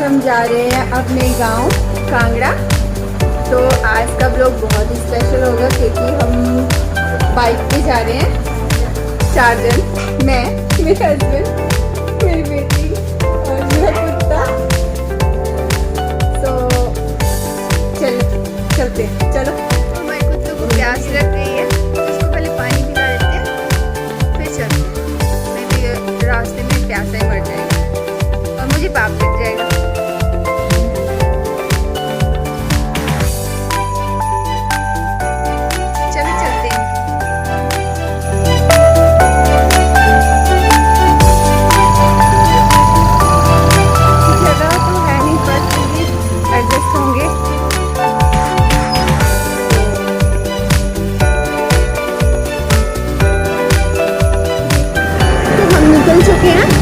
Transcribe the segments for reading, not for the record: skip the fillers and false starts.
हम जा रहे हैं अपने गांव कांगड़ा। तो आज का ब्लॉग बहुत ही स्पेशल होगा क्योंकि हम बाइक पे जा रहे हैं 4 जन, मैं, मेरे हस्बैंड, मेरी बेटी और मेरा कुत्ता। तो चलते चलो। हमारे कुत्ते को प्यास लग गई है, उसको पहले पानी पिला देते हैं फिर चलते हैं। नहीं तो रास्ते में प्यासा ही मर जाएगा और मुझे पाप लग जाएगा। निकल चुके हैं।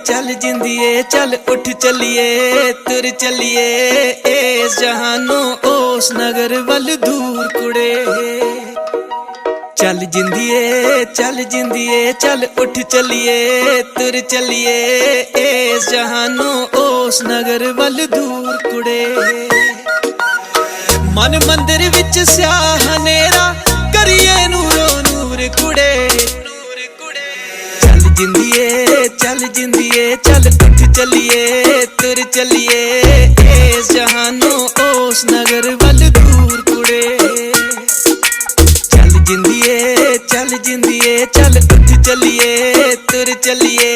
चल जिंदिए चल उठ चलिए तुर चलिए इस जहानों ओस नगर वल दूर कुड़े। चल जिंदिए चल उठ चलिए तुर चलिए इस जहानों ओस नगर वल दूर कुड़े। मन मंदिर विच स्याह हनेरा करिए नूरो नूर कुड़े। चल जिंदिए चल उठ चलिए तुर चलिए इस जहानों ओस नगर वल दूर कुड़े। चल जिंदिए चल उठ चलिए तुर चलिए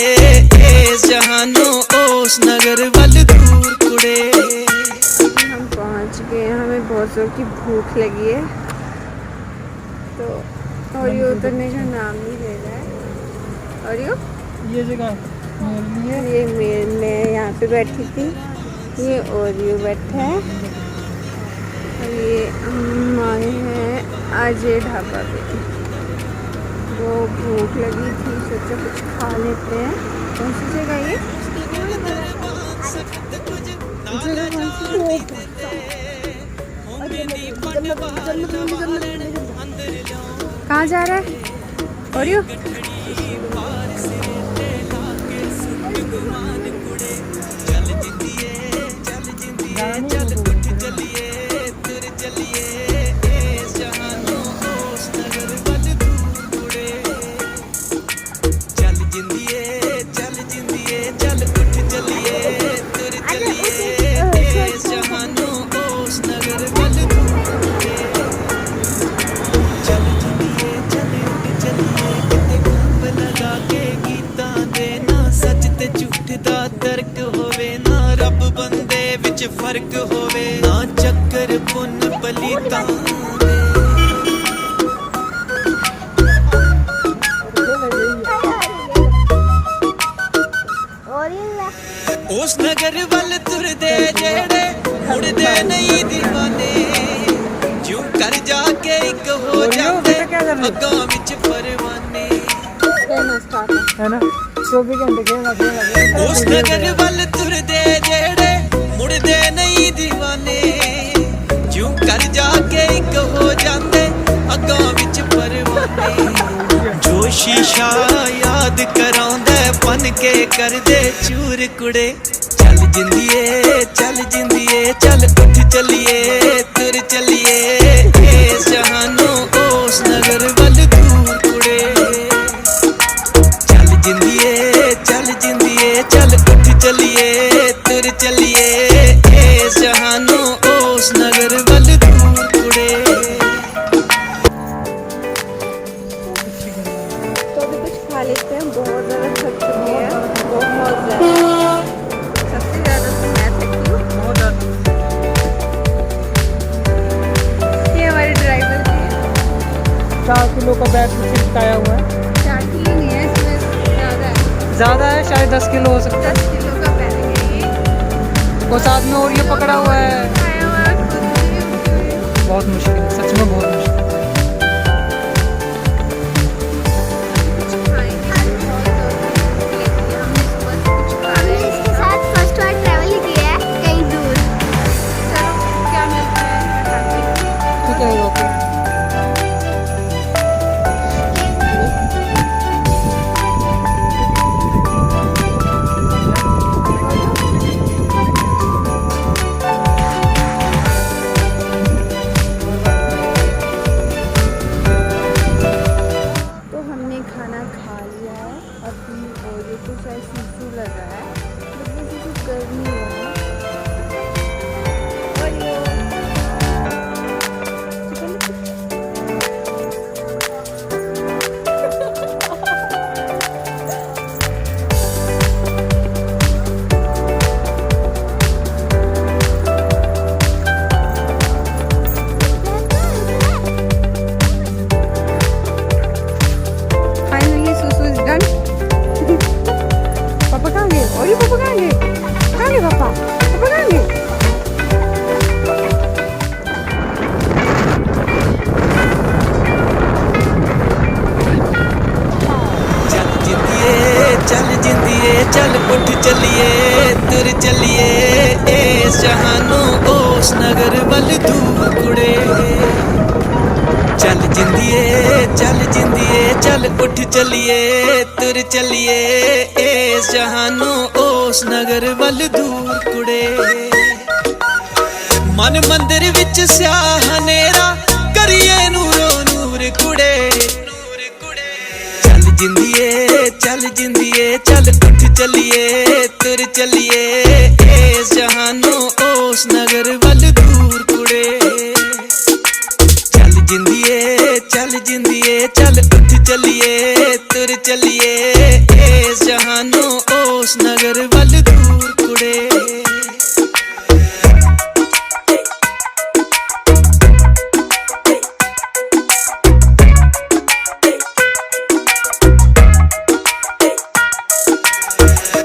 इस जहानों ओस नगर वल दूर कुड़े। हम पहुंच गए, हमें बहुत जोर की भूख लगी है तो और ये उतरने का नाम नहीं ले रहा है। और ये जगह ये मैं यहाँ पे बैठी थी, ये ओरियो बैठा है और ये हम आए हैं आज ये ढाबा पे। वो भूख लगी थी, सोचा कुछ खा लेते हैं। कौन सी जगह ये? कहाँ जा रहा है ओरियो? फर्क होवे ना चक्कर पुन पलीता उस नगर वल तुरदे जेड़े मुड़दे नहीं दीवाने। क्यों कर जाके एक हो जाते अगां विच परवाने है ना 24 घंटे खेलना। उस नगर वल तुरदे जेड़े मुड़दे नहीं दीवाने। क्यों कर जाके एक हो जाते अगां विच परवाने। शीशा याद कराउंदा बन के कर दे चूर कुड़े। चल जिंदिए चल उठ चलिए तुर चलिए इस जहानों उस नगर वल दूर कुड़े। चल जिंदिए चल उठ चलिए तुर चलिए इस जहानों उस नगर वल दूर कुड़े। तो अभी कुछ खा लेते हैं, बहुत ज़्यादा थक चुके हैं, बहुत ज़्यादा। सबसे ज़्यादा तो मैं थकी हूँ। बहुत ज़्यादा। ये हमारे ड्राइवर जी हैं। 4 किलो का बैग पीछे चिपकाया हुआ है। 4 किलो नहीं है, इसमें ज़्यादा है, ज़्यादा है, शायद 10 किलो हो सकता 10 किलो का बैग है ये। है। वो साथ में और ये पकड़ा हुआ है। खाया हुआ है, खुद भी उठी हुई है। बहुत मुश्किल है, सच में बहुत मुश्किल है। कुछ खाएंगे, बहुत ज़रूरी है कि हम सुबह से कुछ खा रहे हैं। इसके साथ फर्स्ट बार ट्रैवल किया है कहीं दूर। चलो क्या मिलता है खाते हैं। ठीक है, ओके। तो हमने खाना खा लिया है अभी, और ये तो शायद सीसू लग रहा है, लेकिन कुछ गर्मी हो रहा है। और ये फाइनली सुसु इज डन। पापा कहाँ गए? और ये पापा कहाँ गए? कहाँ गए पापा? पापा कहाँ गए? चल चल उठ चलिए तुर चलिए इस जहानों उस नगर वल दूर कुड़े। चल जिंदिए चल उठ चलिए तुर चलिए इस जहानों उस नगर वल दूर कुड़े। मन मंदिर विच स्याह हनेरा करिए नूरो नूर कुड़े। चल जिंदिए चल उठ चलिए तुर चलिए इस जहानों उस नगर वल दूर कुड़े। चल जिंदिए चल उठ चलिए तुर चलिए इस जहानों उस नगर वल दूर कुड़े।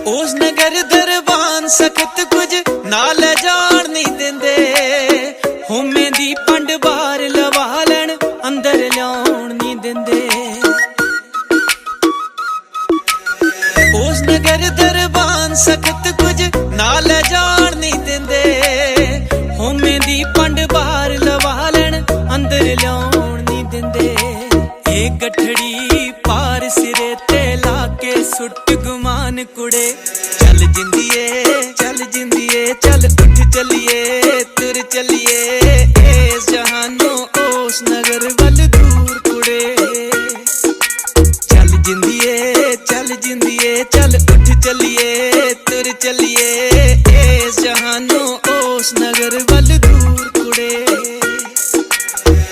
उस नगर दरबान सख्त कुछ नाल जान नहीं देंदे, होमे दी पंड बाहर लवा लैन अंदर ल्याउण नहीं देंदे। उस नगर दरबान सख्त कुछ नाल जान नहीं देंदे, होमे दी पंड बाहर लवा लैन अंदर ल्याउण नहीं देंदे। एक गठड़ी पार सिरे ते लाके सुट गुमान कुड़े। चल जिंदिए चल उठ चलिए तुर चलिए इस जहानों उस नगर वल दूर कुड़े। चल जिंदिए चल उठ चलिए तुर चलिए इस जहानों उस नगर वल दूर कुड़े।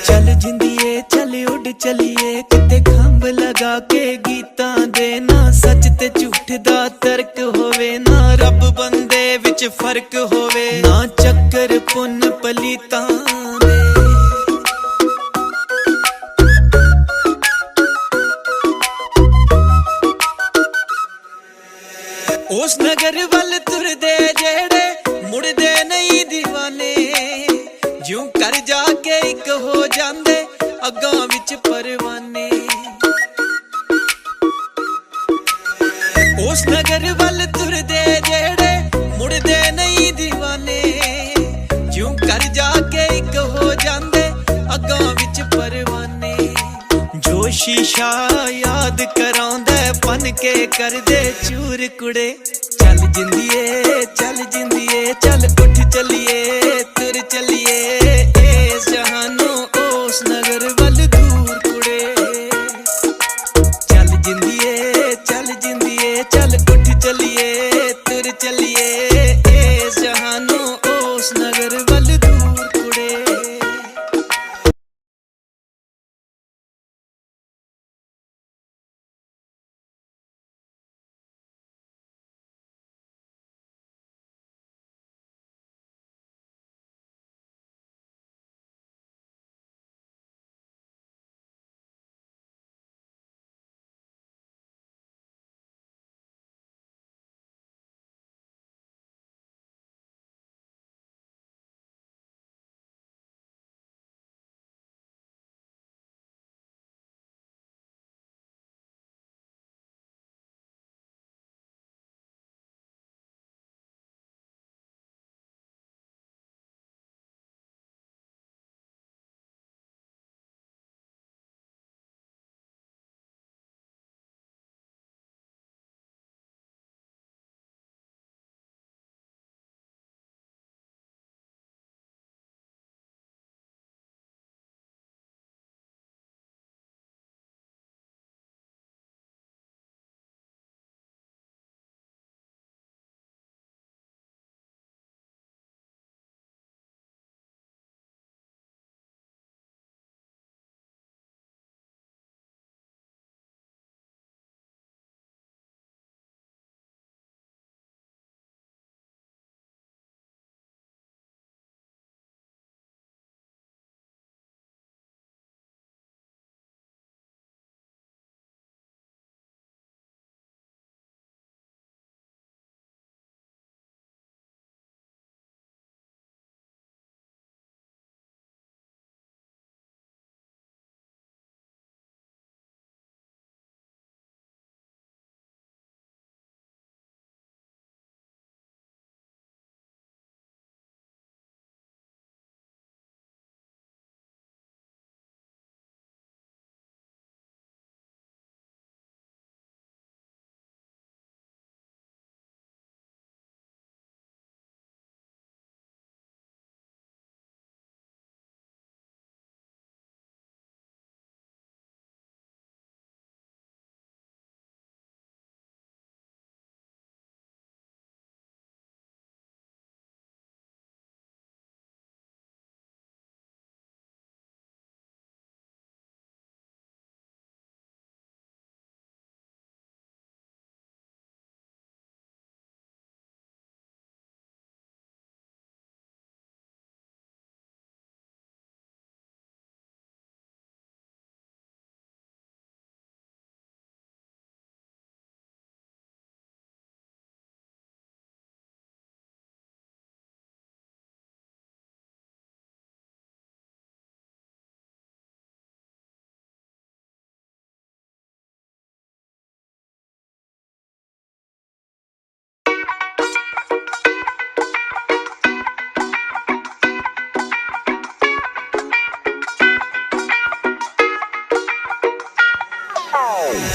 चल जिंदिए चल उड़ चलिए किते खंभ लगा के गीतां दे, ना सच ते झूठ दा तर्क होवे, ना रब बंदे विच फर्क होवे, ना चक्कर पुन पलीतां दे। उस नगर वल तुरदे जेड़े मुड़दे नहीं दीवाने, ज्यों कर जाके एक हो जांदे अगां विच परवाने। उस नगर वल तुरदे जेड़े मुड़दे नहीं दीवाने, ज्यों कर जाके एक हो जांदे अगां विच परवाने। जो शीशा याद कर भुन के कर दे चूर कुड़े। चल जिंदिए चल जिंदिए चल उठ चलिए तुर चलिए इस जहानों उस नगर वल दूर कुड़े। चल जिंदिए चल उठ चलिए तुर चलिए इस जहानों उस नगर वल दूर कुड़े।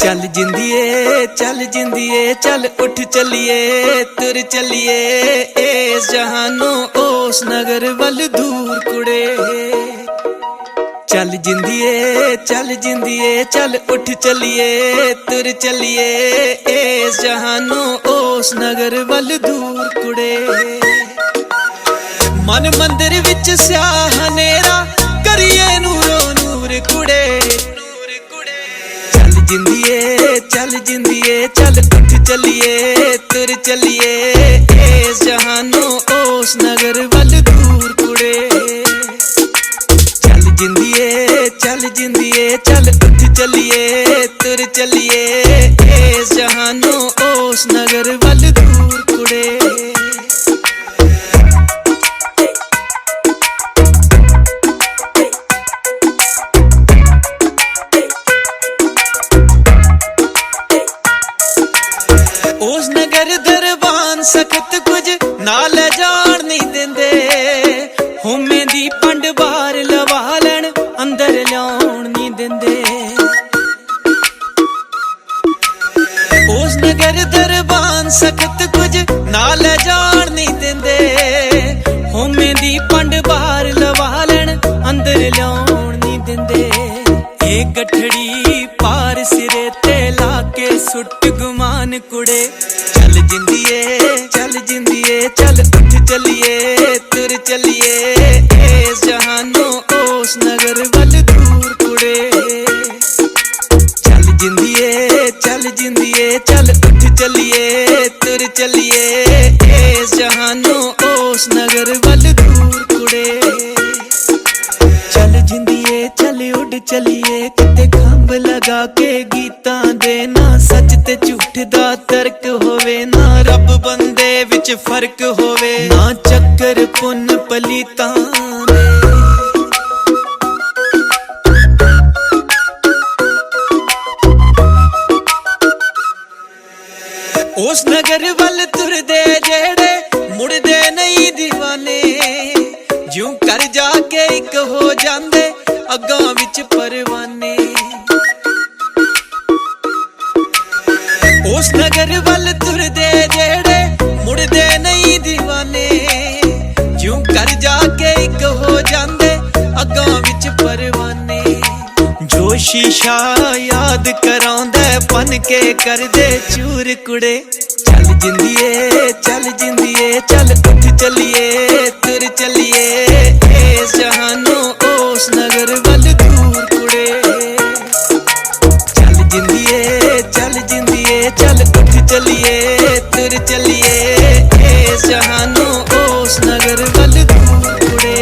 चल जिंदिए चल उठ चलिए तुर चलिए इस जहानों उस नगर वल दूर कुड़े। चल जिंदिए चल उठ चलिए तुर चलिए इस जहानों उस नगर वल दूर कुड़े। मन मंदिर विच स्याह हनेरा करिए नूरो नूर कुड़े। चल जिंदिए चल उठ चलिए तुर चलिए इस जहानों उस नगर वल दूर कुड़े। चल जिंदिए चल उठ चलिए तुर चलिए इस जहानों उस नगर वल दूर कुड़े। उस नगर दरबान सख्त कुछ नाल जान नहीं देंदे। होमे दी पंड बाहर लवा लैन अंदर ल्याउण नहीं देंदे। गठड़ी पार सिरे ते लाके सुट गुमान कुड़े चल जिंदिए चल उठ चलिए तुर चलिए इस जहानों ओस नगर वल दूर कुड़े चल जिंदिए चल उठ चलिए तुर चलिए इस जहानों ओस नगर वल दूर कुड़े चल जिंदिए चल उड़ चलिए किते खंभ लगा के गीतां दे ना सच ते झूठ दा तर्क होवे ना रब बंदे विच फर्क होवे ना चक्कर पुन पलीतां दे उस नगर वल तुरदे जेड़े मुड़दे नहीं दीवाने ज्यों कर जाके एक हो जांदे अगां विच परवाने उस नगर वल तुरदे जेड़े मुड़दे नहीं दीवाने ज्यों कर जाके एक हो जांदे अगां विच परवाने जो शीशा याद करांदा पन के कर दे चूर कुड़े चल जिंदिए चल उठ चलिए तुर चलिए इस जहानों ओस नगर वल दूर कुड़े चल जिंदिए चल उठ चलिए तुर चलिए इस जहानों ओस नगर वल दूर कुड़े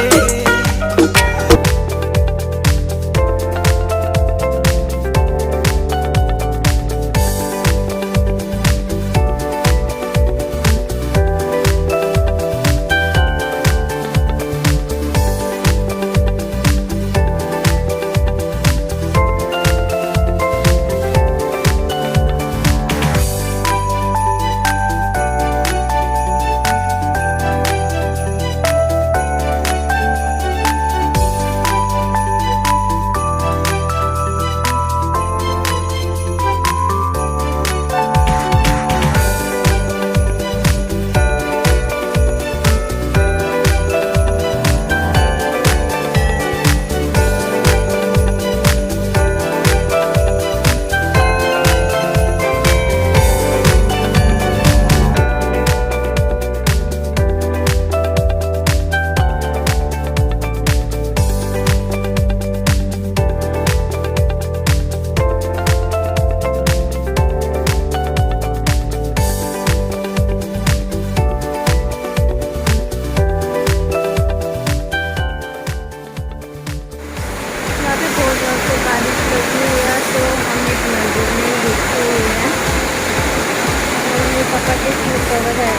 पापा के स्लीप कवर है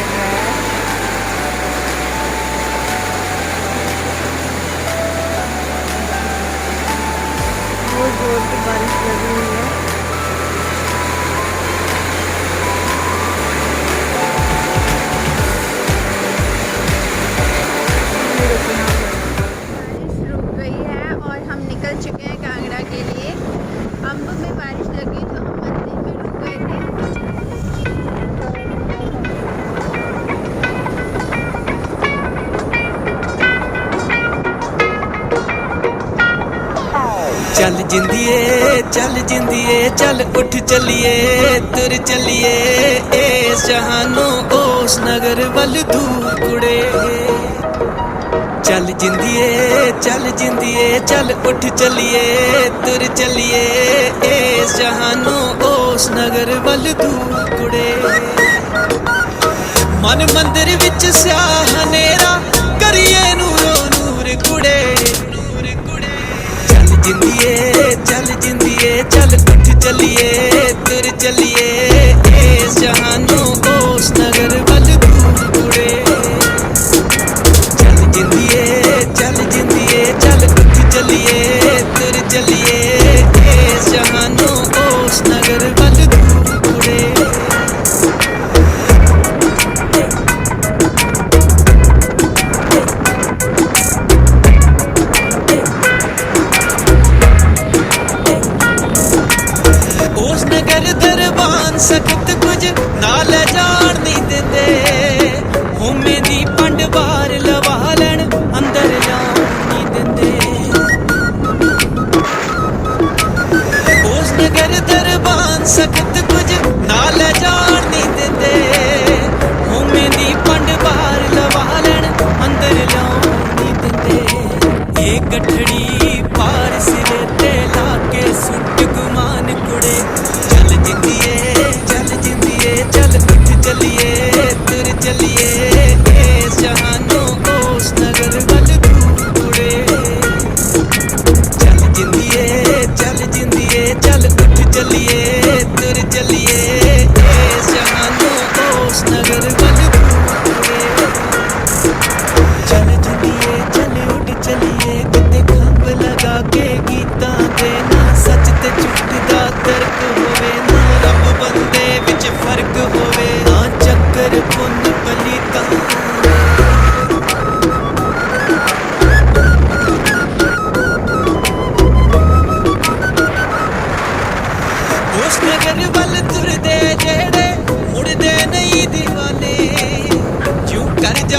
बहुत जोर की बारिश लगी हुई है। बारिश रुक गई है और हम निकल चुके हैं कांगड़ा के लिए। अम्ब में बारिश लगी तो हम मंदिर में रुक गए थे। चल जिंदिए चल उठ चलिए तुर चलिए इस जहानों ओस नगर वल दूर कुड़े चल जिंदिए चल उठ चलिए तुर चलिए इस जहानों ओस नगर वल दूर कुड़े मन मंदिर विच स्याह हनेरा करिए नूरो नूर कुड़े चल जिंदिए चल उठ चलिए तुर चलिए इस जहानों ओस नगर वल दूर कुड़े चल जिंदिए चल उठ चलिए तुर चलिए इस जहानों ओस नगर वल दूर कुड़े सख्त कुछ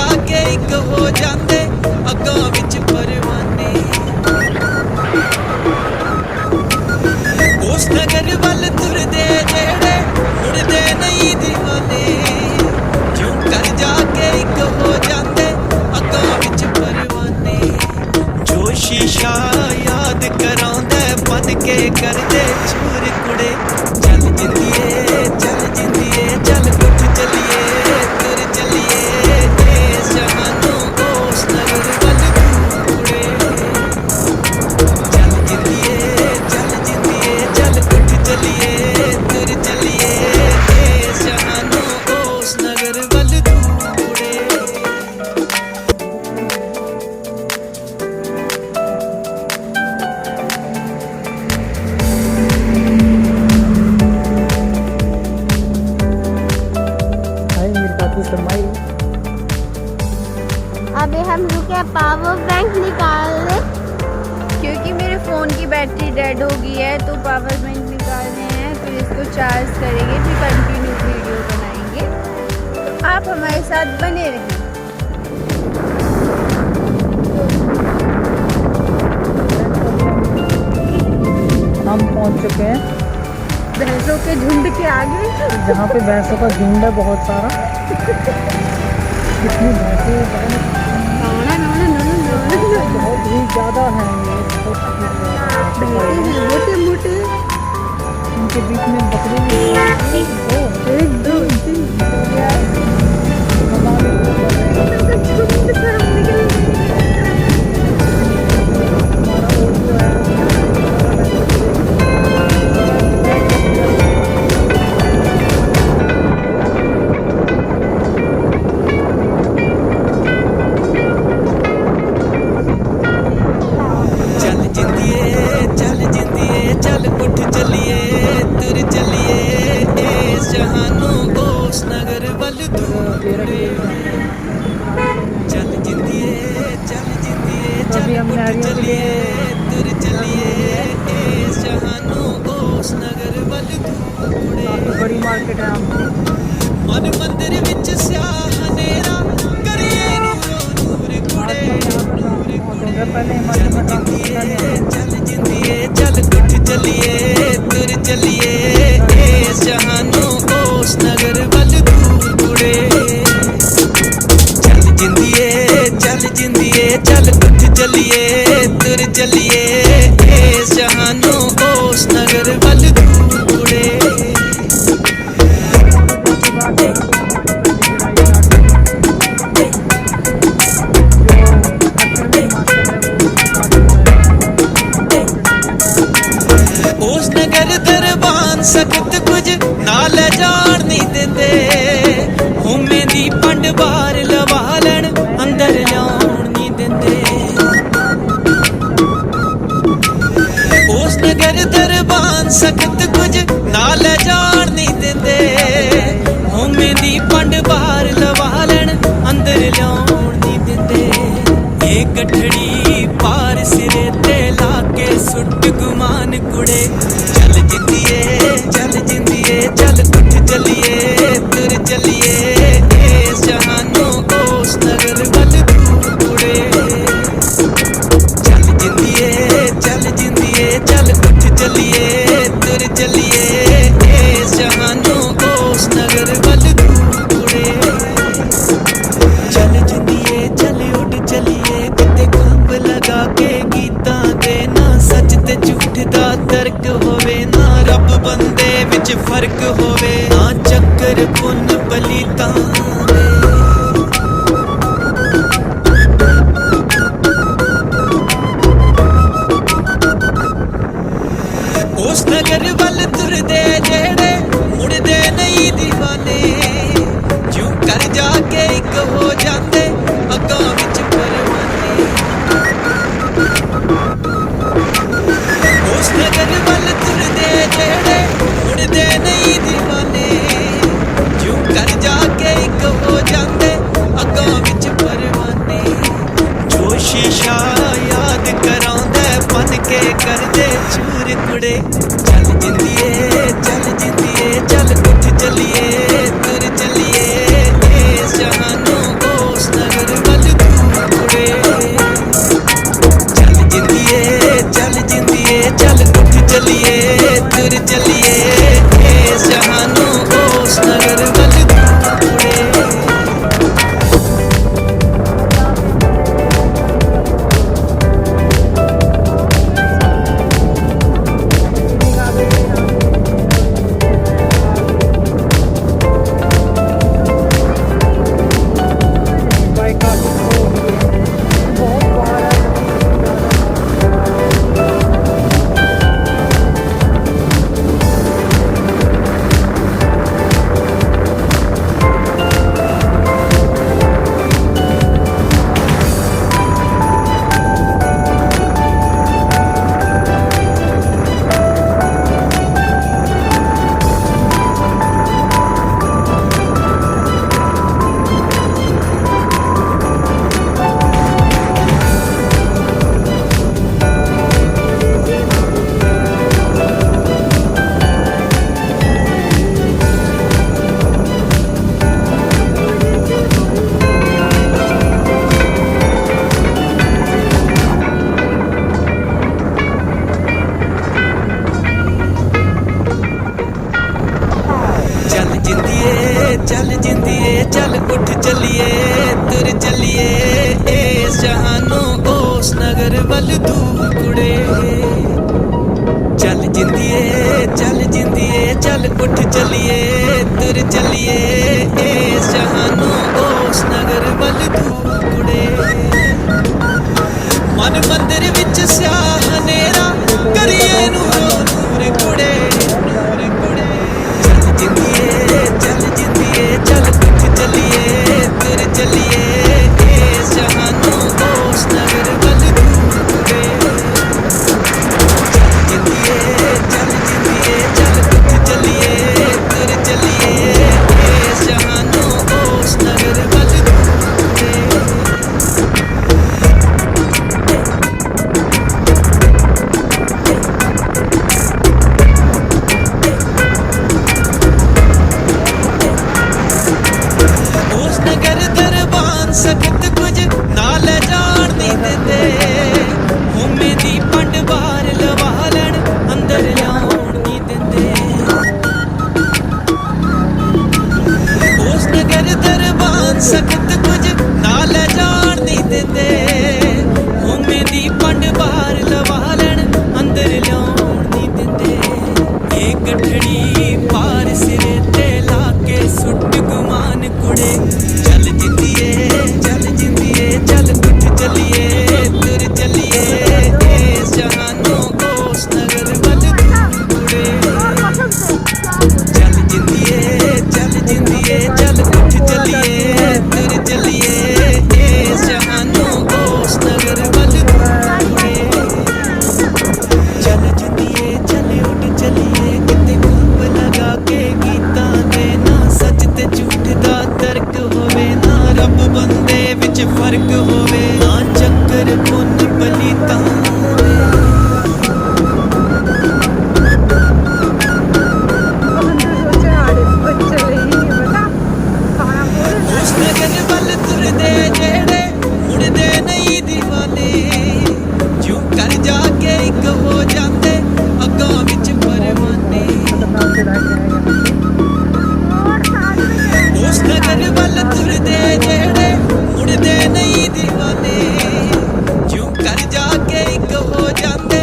ਜਾ ਕੇ ਇੱਕ ਹੋ ਜਾਂਦੇ ਅੱਗਾਂ ਵਿੱਚ ਪਰਵਾਨੇ ਉਸ ਨਗਰ ਵੱਲ ਤੁਰਦੇ ਜਿਹੜੇ ਮੁੜਦੇ ਨਹੀਂ دیਵਾਨੇ ਜਿਉਂ ਕਰ ਜਾ ਕੇ ਇੱਕ ਹੋ ਜਾਂਦੇ ਅੱਗਾਂ ਵਿੱਚ ਪਰਵਾਨੇ ਜੋ ਸ਼ੀਸ਼ਾ ਯਾਦ ਕਰਾਉਂਦਾ ਬਨ ਕੇ ਕਰਦੇ ਚੂਰ ਕੁੜੇ ਚੱਲ ਜਿੰਦੀਏ ਚੱਲ ਉੱਠ ਚੱਲੀਏ ਤੁਰ ਚੱਲੀਏ ਇਸ ਜਹਾਨੋਂ ਉਸ ਨਗਰ ਵੱਲ ਕੁੜੇ ਚੱਲ ਜਿੰਦੀਏ ਚੱਲ ਉੱਠ ਚੱਲੀਏ ਤੁਰ ਚੱਲੀਏ ਇਸ ਜਹਾਨੋਂ ਉਸ ਨਗਰ ਵੱਲ ਕੁੜੇ हाय मेरे काकू शर्माई अभी हम रुके पावर बैंक निकालने। क्योंकि मेरे फ़ोन की बैटरी डेड हो गई है तो पावर बैंक निकाल रहे हैं, फिर इसको चार्ज करेंगे, फिर कंटिन्यू वीडियो बनाएंगे। तो आप हमारे साथ बने रहें। हम पहुंच चुके हैं भैंसों के झुंड के आगे जहाँ पे भैंसों का झुंड है बहुत सारा। कितनी भैंसें बहुत ही ज़्यादा हैं ये भैंसे हैं मोटे मोटे, इनके बीच में बकरी भी है। ओ, 1 2 3 हमारे झुंड से हम निकल गए। हमारा वो जो है ਚੱਲ ਉੱਠ ਚੱਲੀਏ ਤੁਰ ਚੱਲੀਏ ਇਸ ਜਹਾਨੋਂ ਉਸ ਨਗਰ ਵੱਲ ਦੂਰੇ ਚੱਲ ਜਿੰਦੀਏ ਚੱਲ ਉੱਠ ਚੱਲੀਏ ਤੁਰ ਚੱਲੀਏ ਇਸ ਜਹਾਨੋਂ ਉਸ ਨਗਰ ਵੱਲ ਦੂਰੇ बड़ी मार्केट है यहाँ ਮਨ ਮੰਦਿਰ ਵਿੱਚ ਸਿਆਹ ਹਨੇਰਾ ਕਰੀਏ ਨੂਰ ਕੁੜੇ पे। पहले हिमाचल में ਚੱਲ ਜਿੰਦੀਏ ਚੱਲ ਉੱਠ ਚੱਲੀਏ ਤੁਰ ਚੱਲੀਏ ਇਸ ਜਹਾਨੋਂ ਉਸ ਨਗਰ ਵੱਲ ਦੂਰ ਕੁੜੇ ਚੱਲ ਜਿੰਦੀਏ ਚੱਲ ਉੱਠ ਚੱਲੀਏ ਤੁਰ ਚੱਲੀਏ ਇਸ ਜਹਾਨੋਂ ਉਸ ਨਗਰ ਵੱਲ ਦੂਰ ਕੁੜੇ ਉਸ ਨਗਰ ਦਰਬਾਨ ਸਖਤ ਕੁਝ ਨਾਲ ਜਾਣ ਨਹੀਂ ਦਿੰਦੇ ਹੋਮੇ ਦੀ ਪੰਡ ਬਾਹਰ ਲਵਾ ਲੈਣ ਅੰਦਰ ਲਿਆਉਣ ਨਹੀਂ ਦਿੰਦੇ ਉਸ ਨਗਰ ਦਰਬਾਨ ਸਖਤ ਕੁਝ ਨਾਲ ਜਾਣ ਨਹੀਂ ਦਿੰਦੇ ਹੋਮੇ ਦੀ ਪੰਡ ਬਾਹਰ ਲਵਾ ਲੈਣ ਅੰਦਰ ਲਿਆਉਣ ਨਹੀਂ ਦਿੰਦੇ ਇਹ ਗਠੜੀ ਪਾਰ ਸਿਰੇ ਤੇ ਲਾ ਕੇ ਸੁੱਟ ਗੁਮਾਨ ਕੁੜੇ ਚੱਲ ਜਿੰਦੀਏ ਚੱਲ ਉੱਠ ਚੱਲੀਏ ਤੁਰ ਚੱਲੀਏ ਇਸ ਜਹਾਨੋਂ ਉਸ ਨਗਰ ਵੱਲ ਦੂਰ ਕੁੜੇ ਚੱਲ ਜਿੰਦੀਏ ਚੱਲ ਉੱਠ ਚੱਲੀਏ ਤੁਰ ਚੱਲੀਏ ਇਸ ਜਹਾਨੋਂ ਉਸ ਨਗਰ ਵੱਲ ਦੂਰ ਕੁੜੇ ਚੱਲ ਜਿੰਦੀਏ ਚੱਲ ਉੱਡ ਚੱਲੀਏ ਕਿਤੇ ਖੰਭ ਲਗਾ ਕੇ ਗੀਤਾਂ ਦੇ ਨਾ ਸੱਚ ਤੇ ਝੂਠ ਦਾ ਤਰਕ ਹੋਵੇ ਨਾ ਰੱਬ ਬੰਦੇ ਵਿੱਚ ਫਰਕ ਹੋਵੇ ਨਾ ਚੱਕਰ ਪੁੰਨ ਬਲੀਤਾਂ ਦੇ ਉਸ ਨਗਰ ਵੱਲ ਤੁਰਦੇ ਜਿਹੜੇ ਮੁੜਦੇ ਨਹੀਂ دیਵਾਨੇ ਜਿਉਂ ਕਰ ਜਾ ਕੇ ਇੱਕ ਹੋ ਜਾਂਦੇ ਅੱਗਾਂ ਵਿੱਚ ਪਰਵਾਨੇ ਉਸ ਨਗਰ ਵੱਲ ਤੁਰਦੇ ਜਿਹੜੇ ਮੁੜਦੇ ਨਹੀਂ دیਵਾਨੇ ਜਿਉਂ ਕਰ ਜਾ ਕੇ ਇੱਕ ਹੋ ਜਾਂਦੇ ਅੱਗਾਂ ਵਿੱਚ ਪਰਵਾਨੇ ਜੋ ਸ਼ੀਸ਼ਾ ਯਾਦ ਕਰਾਉਂਦਾ ਬਨ ਕੇ ਕਰਦੇ ਚੂਰ ਕੁੜੇ ਚੱਲ ਜਿੰਦੀਏ ਚੱਲ ਉੱਠ ਚੱਲੀਏ ਤੁਰ ਚੱਲੀਏ ਇਸ ਜਹਾਨੋਂ ਉਸ ਨਗਰ तुर चलिए इस जहानों उस नगर वल कुड़े चल जिंदिए चल उठ चलिए तुर चलिए इस जहानों उस नगर वल दूर कुड़े चल जिंदिए चल उठ चलिए तुर चलिए इस जहानों उस नगर वल दूर कुड़े मन मंदिर विच स्याह हनेरा करिए नूर कुड़े चल जिंदिए चल उठ चलिए तुर चलिए इस जहानों उस नगर वल दूर कुड़े चल जिंदिए चल उठ चलिए तुर चलिए इस जहानों उस नगर वल दूर कुड़े सख्त कुछ नाल जान नहीं देंदे होमे दी पंड बाहर लवा लैन अंदर आउण नहीं देंदे उस नगर दरबान सख्त कुछ नाल जान नहीं देंदे होमे दी पंड बाहर लवा लैन अंदर आउण नहीं देंदे एक गठड़ी पार सिरे ते लाके सुट गुमान कुड़े चल जिंदिए चल उठ चलिए तुर चलिए इस जहानों उस नगर वल दूर कुड़े चल जिंदिए चल उठ चलिए तुर चलिए इस जहानों उस नगर वल दूर कुड़े चल जिंदिए चल उठ चलिए किते खूब लगा के गीता दे ना सच ते झूठ दा तर्क होवे ना रब बंदे विच फर्क होवे ना चक्कर पुन पलीता उस नगर वल तुरदे जेड़े मुड़दे नहीं दीवाने क्यों कर जाके एक हो जाते अग्गां विच परवाने उस नगर वल तुरदे जेड़े मुड़दे नहीं दीवाने क्यों कर जाके एक हो जाते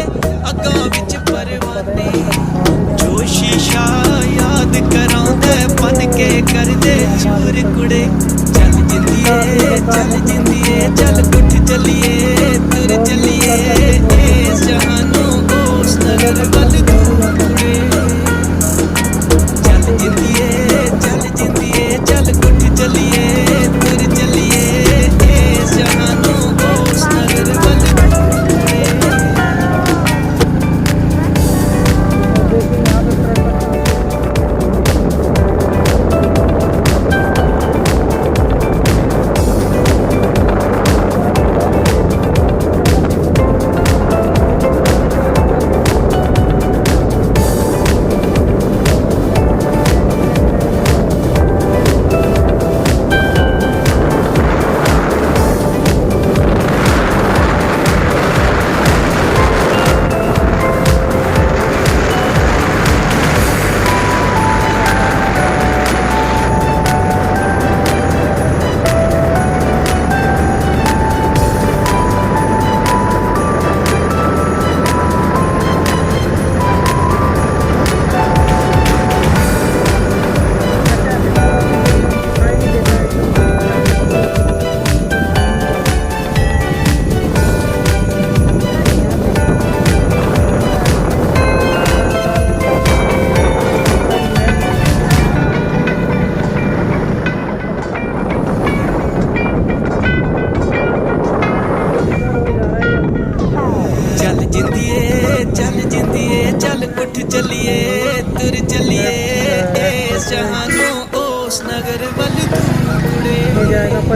अग्गां विच परवाने जो शीशा याद करांदे बन के करदे चूर कुड़े चल जिंदिए चल उठ चलिए तुर चलिए इस जहानों उस नगर वल दूर कुड़े चल जिंदिए चल उठ चलिए तुर चलिए इस जहानों उस नगर वल दूर कुड़े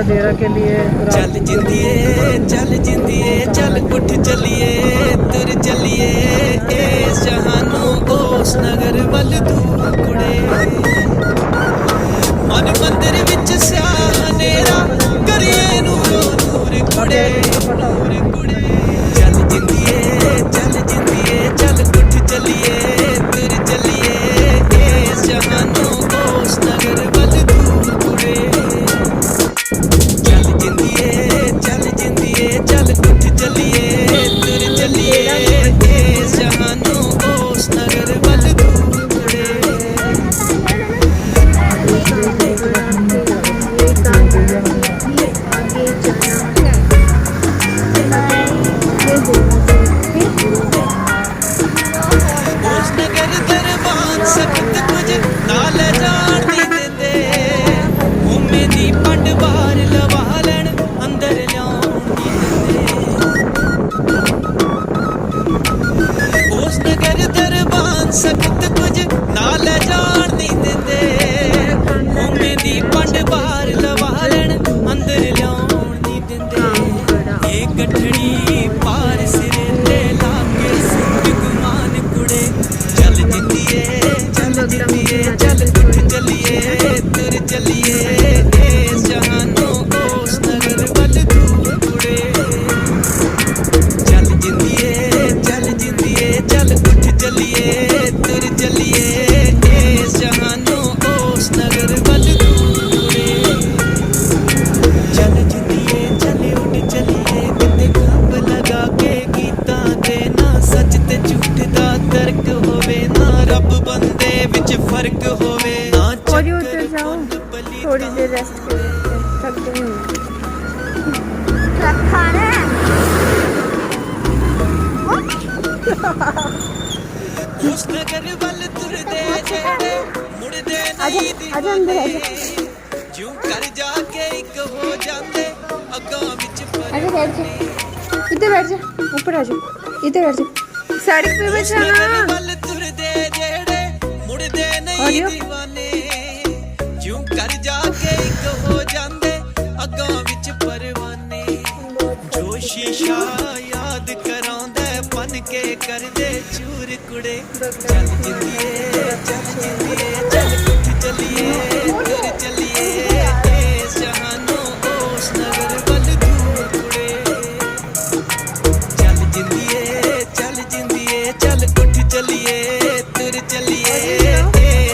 पूरा डेरा के लिए पूरा ਚੱਲ ਜਿੰਦੀਏ ਚੱਲ ਉੱਠ ਚੱਲੀਏ ਤੁਰ ਚੱਲੀਏ ਇਸ ਜਹਾਨੋਂ ਉਸ ਨਗਰ ਵੱਲ ਦੂਰ ਕੁੜੇ ਮਨ ਮੰਦਰ ਵਿੱਚ ਸਿਆਹ ਹਨੇਰਾ ਕਰੀਏ ਨੂਰੋ ਨੂਰ ਕੁੜੇ ਚੱਲ ਜਿੰਦੀਏ ਚੱਲ ਉੱਠ ਚੱਲੀਏ ਤੁਰ ਚੱਲੀਏ ਇਸ ਜਹਾਨੋਂ ਉਸ ਨਗਰ ਵੱਲ ਦੂਰ ਕੁੜੇ ਚੱਲ ਜਿੰਦੀਏ ਚੱਲ ਉੱਠ ਚੱਲੀਏ ਤੁਰ ਚੱਲੀਏ ਇਸ ਜਹਾਨੋਂ ਉਸ ਨਗਰ ਵੱਲ ਦੂਰ ਕੁੜੇ ਉਸ ਨਗਰ ਦਰਬਾਨ ਸਖਤ ਕੁਝ ਨਾ ਲੈ ਜਾਣ ਨਹੀਂ ਦਿੰਦੇ ਹੋਮੇ ਦੀ ਪੰਡ ਬਾਹਰ ਲਵਾ ਲੈਣ ਅੰਦਰ ਲਿਆਉਣ ਨਹੀਂ ਦਿੰਦੇ ਉਸ ਨਗਰ ਦਰਬਾਨ ਸਖਤ ਕੁਝ ਨਾ ਲੈ ਜਾਣ ਨਹੀਂ ਦਿੰਦੇ ਹੋਮੇ ਦੀ ਪੰਡ ਬਾਹਰ ਲਵਾ ਲੈਣ ਅੰਦਰ ਲਿਆਉਣ ਨਹੀਂ ਦਿੰਦੇ ਇਹ ਗੱਠੜੀ ਪਾਰ ਸਿਰੇ ਤੇ ਲਾ ਕੇ ਸਿੰਘ ਗੁਮਾਨ ਕੁੜੇ ਚੱਲ ਜਿੰਦੀਏ ਚੱਲ ਉੱਠ ਚੱਲੀਏ ਤੁਰ ਚੱਲੀਏ ਇਸ ਜਹਾਨੋਂ ਉਸ ਨਗਰ ਵੱਲ ਦੂਰ ਕੁੜੇ ਚੱਲ ਜਿੰਦੀਏ ਚੱਲ ਉੱਠ ਚੱਲੀਏ ਤੁਰ ਚੱਲੀਏ ਇਸ ਜਹਾਨੋਂ ਉਸ ਨਗਰ ਵੱਲ ਦੂਰ ਕੁੜੇ ਚੱਲ ਜਿੰਦੀਏ ਚੱਲ ਉੱਠ ਚੱਲੀਏ ਕਿਤੇ ਖੰਭ ਲਗਾ ਕੇ ਗੀਤਾਂ ਦੇ ਨਾ ਸੱਚ ਤੇ ਝੂਠ ਦਾ ਤਰਕ ਹੋਵੇ ਨਾ ਰੱਬ ਬੰਦੇ ਵਿੱਚ ਫਰਕ ਹੋਵੇ ਨਾ और ये उतर जाओ, थोड़ी देर रेस्ट करो, थक गई हूँ। खाना है ਉਸ ਨਗਰ ਵੱਲ ਤੁਰਦੇ ਜਿਹੜੇ ਮੁੜਦੇ ਨਹੀਂ आजा अंदर आजा, ਦੀਵਾਨੇ ਜਿਉਂ ਕਰ ਜਾ ਕੇ ਇੱਕ ਹੋ ਜਾਂਦੇ ਅੱਗਾਂ ਵਿੱਚ आजा बैठ जा, इधर बैठ जा, ऊपर आ जा, इधर बैठ जा, सड़क पे ਉਸ ਨਗਰ बैठा ना। ਵੱਲ ਤੁਰਦੇ ਜਿਹੜੇ ਮੁੜਦੇ ਨਹੀਂ ਆਜੋ। ਦੀਵਾਨੇ ਜਿਉਂ ਕਰ ਜਾ ਕੇ ਇੱਕ ਹੋ ਜਾਂਦੇ ਅੱਗਾਂ ਵਿੱਚ ਪਰਵਾਨੇ ਜੋ ਸ਼ੀਸ਼ਾ ਯਾਦ ਕਰਾਉਂਦਾ ਬਨ ਕੇ ਕਰਦੇ ਚੂਰ ਕੁੜੇ ਚੱਲ ਜਿੰਦੀਏ ਚੱਲ ਉੱਠ ਚੱਲੀਏ ਤੁਰ ਚੱਲੀਏ ਇਸ ਜਹਾਨੋਂ ਉਸ ਨਗਰ ਵੱਲ ਦੂਰ ਕੁੜੇ ਚੱਲ ਜਿੰਦੀਏ ਚੱਲ ਉੱਠ ਚੱਲੀਏ ਤੁਰ ਚੱਲੀਏ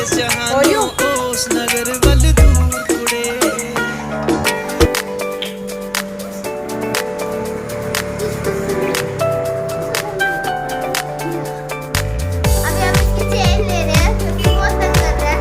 ਇਸ ਜਹਾਨੋਂ ਉਸ ਨਗਰ ਵੱਲ ਦੂਰ ਕੁੜੇ अभी हम इसकी चेन ले रहे हैं क्योंकि बहुत तंग कर रहा है।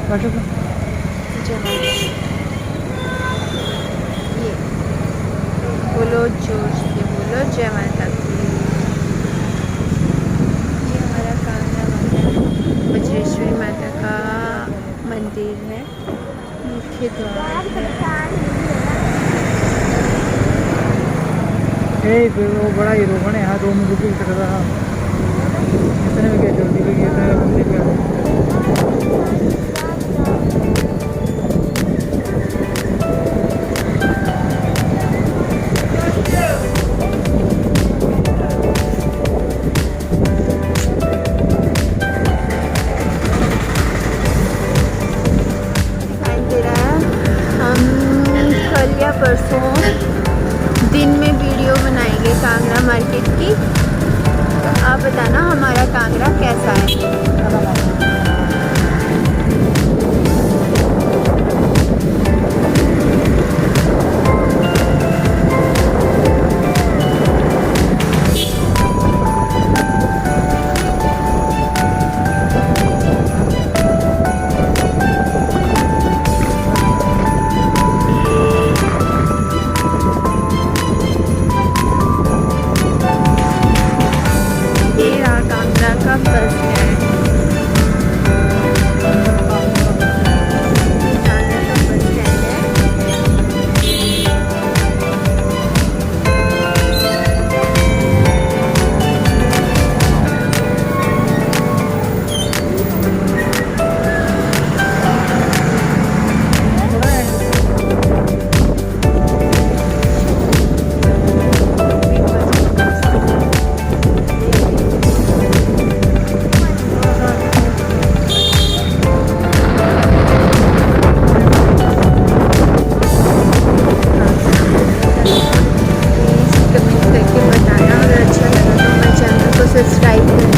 काटो तो। जय माता दी। ये बोलो जोर से बोलो जय माता दी। ये हमारा कांगड़ा माता वज्रेश्वरी माता का मंदिर है, मुख्य द्वार है। वो बड़ा हीरो बने यहाँ 2 मिनट रुक सकता था, इतने में क्या जल्दी लगी, इतने में मंदिर क्या परसों दिन में वीडियो बनाएंगे कांगड़ा मार्केट की, तो आप बताना हमारा कांगड़ा कैसा है। का बस स्टैंड सब्सक्राइब करें।